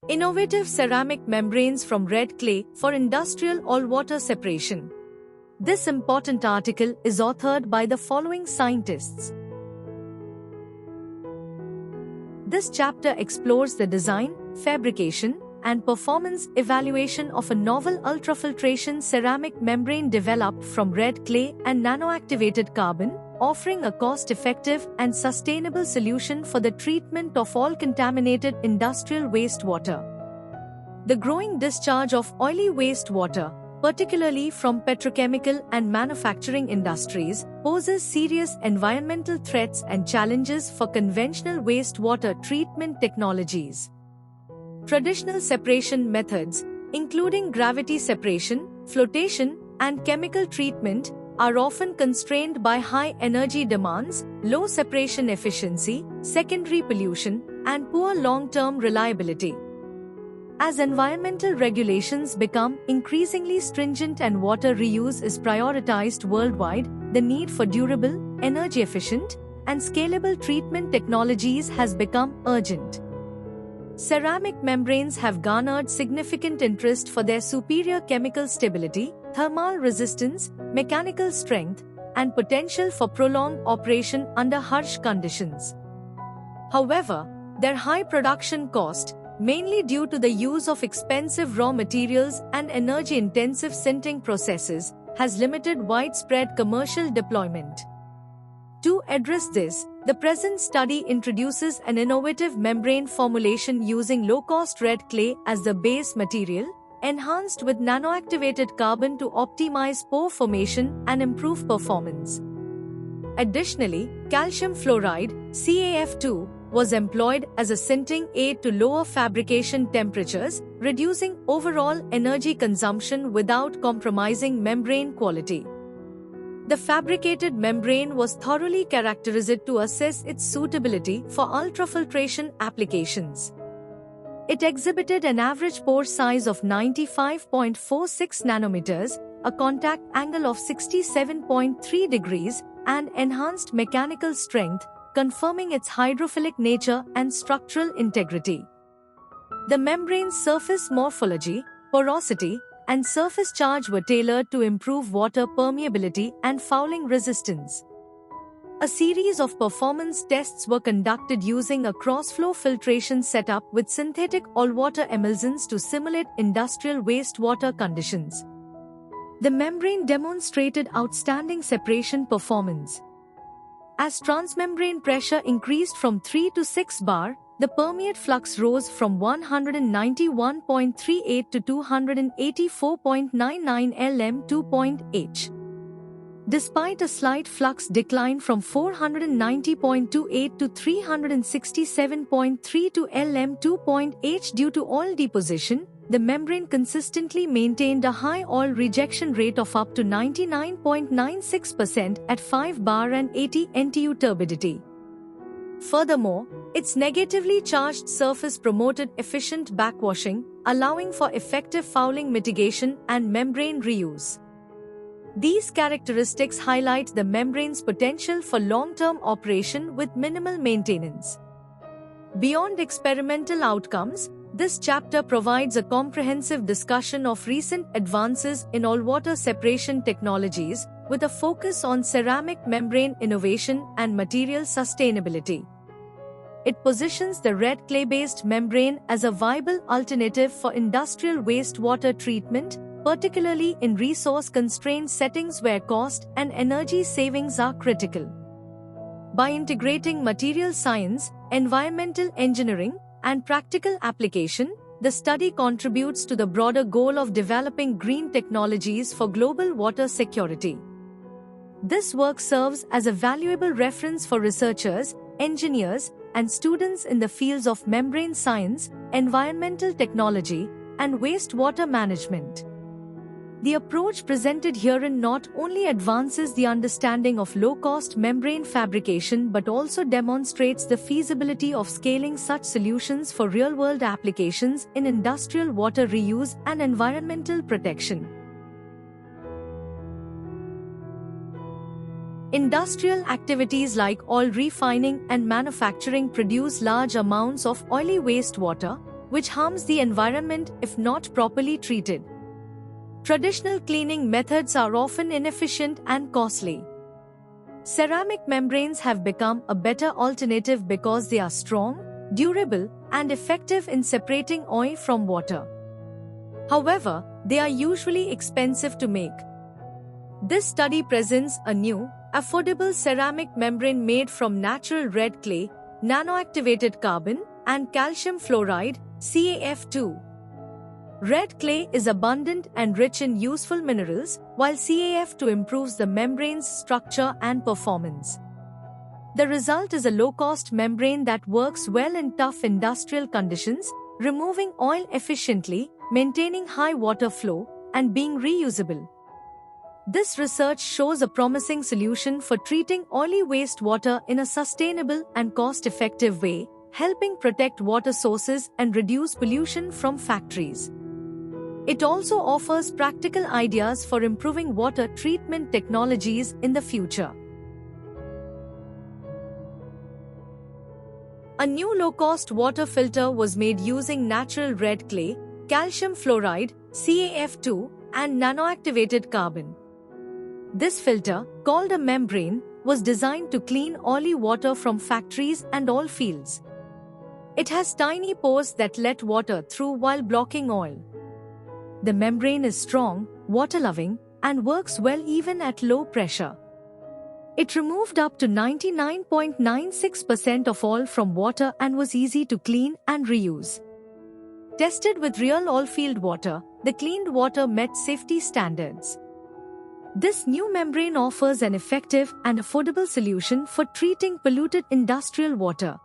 Innovative ceramic membranes from red clay for industrial all-water separation. This important article is authored by the following scientists. This chapter explores the design, fabrication, and performance evaluation of a novel ultrafiltration ceramic membrane developed from red clay and nanoactivated carbon, offering a cost-effective and sustainable solution for the treatment of all contaminated industrial wastewater. The growing discharge of oily wastewater, particularly from petrochemical and manufacturing industries, poses serious environmental threats and challenges for conventional wastewater treatment technologies. Traditional separation methods, including gravity separation, flotation, and chemical treatment, are often constrained by high energy demands, low separation efficiency, secondary pollution, and poor long-term reliability. As environmental regulations become increasingly stringent and water reuse is prioritized worldwide, the need for durable, energy-efficient, and scalable treatment technologies has become urgent. Ceramic membranes have garnered significant interest for their superior chemical stability, thermal resistance, mechanical strength, and potential for prolonged operation under harsh conditions. However, their high production cost, mainly due to the use of expensive raw materials and energy-intensive sinting processes, has limited widespread commercial deployment. To address this, the present study introduces an innovative membrane formulation using low-cost red clay as the base material, enhanced with nanoactivated carbon to optimize pore formation and improve performance. Additionally, calcium fluoride, CaF2, was employed as a sinting aid to lower fabrication temperatures, reducing overall energy consumption without compromising membrane quality. The fabricated membrane was thoroughly characterized to assess its suitability for ultrafiltration applications. It exhibited an average pore size of 95.46 nanometers, a contact angle of 67.3 degrees, and enhanced mechanical strength, confirming its hydrophilic nature and structural integrity. The membrane's surface morphology, porosity, and surface charge were tailored to improve water permeability and fouling resistance. A series of performance tests were conducted using a cross-flow filtration setup with synthetic all-water emulsions to simulate industrial wastewater conditions. The membrane demonstrated outstanding separation performance. As transmembrane pressure increased from 3 to 6 bar, the permeate flux rose from 191.38 to 284.99 lm2.h. Despite a slight flux decline from 490.28 to 367.32 lm2.h due to oil deposition, the membrane consistently maintained a high oil rejection rate of up to 99.96% at 5 bar and 80 NTU turbidity. Furthermore, its negatively charged surface promoted efficient backwashing, allowing for effective fouling mitigation and membrane reuse. These characteristics highlight the membrane's potential for long-term operation with minimal maintenance. Beyond experimental outcomes, this chapter provides a comprehensive discussion of recent advances in all-water separation technologies, with a focus on ceramic membrane innovation and material sustainability. It positions the red clay-based membrane as a viable alternative for industrial wastewater treatment, particularly in resource-constrained settings where cost and energy savings are critical. By integrating material science, environmental engineering, and practical application, the study contributes to the broader goal of developing green technologies for global water security. This work serves as a valuable reference for researchers, engineers, and students in the fields of membrane science, environmental technology, and wastewater management. The approach presented herein not only advances the understanding of low-cost membrane fabrication but also demonstrates the feasibility of scaling such solutions for real-world applications in industrial water reuse and environmental protection. Industrial activities like oil refining and manufacturing produce large amounts of oily wastewater, which harms the environment if not properly treated. Traditional cleaning methods are often inefficient and costly. Ceramic membranes have become a better alternative because they are strong, durable, and effective in separating oil from water. However, they are usually expensive to make. This study presents a new, affordable ceramic membrane made from natural red clay, nanoactivated carbon, and calcium fluoride, CaF2. Red clay is abundant and rich in useful minerals, while CaF2 improves the membrane's structure and performance. The result is a low-cost membrane that works well in tough industrial conditions, removing oil efficiently, maintaining high water flow, and being reusable. This research shows a promising solution for treating oily wastewater in a sustainable and cost-effective way, helping protect water sources and reduce pollution from factories. It also offers practical ideas for improving water treatment technologies in the future. A new low-cost water filter was made using natural red clay, calcium fluoride, CaF2, and nanoactivated carbon. This filter, called a membrane, was designed to clean oily water from factories and oil fields. It has tiny pores that let water through while blocking oil. The membrane is strong, water-loving, and works well even at low pressure. It removed up to 99.96% of oil from water and was easy to clean and reuse. Tested with real oilfield water, the cleaned water met safety standards. This new membrane offers an effective and affordable solution for treating polluted industrial water.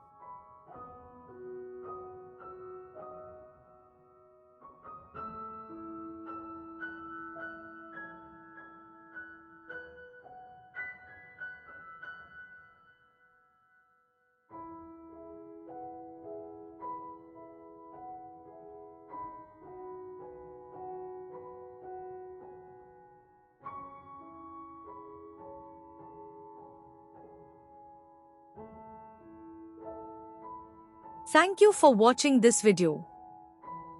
Thank you for watching this video.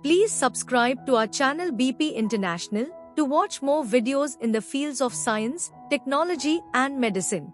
Please subscribe to our channel BP International to watch more videos in the fields of science, technology, and medicine.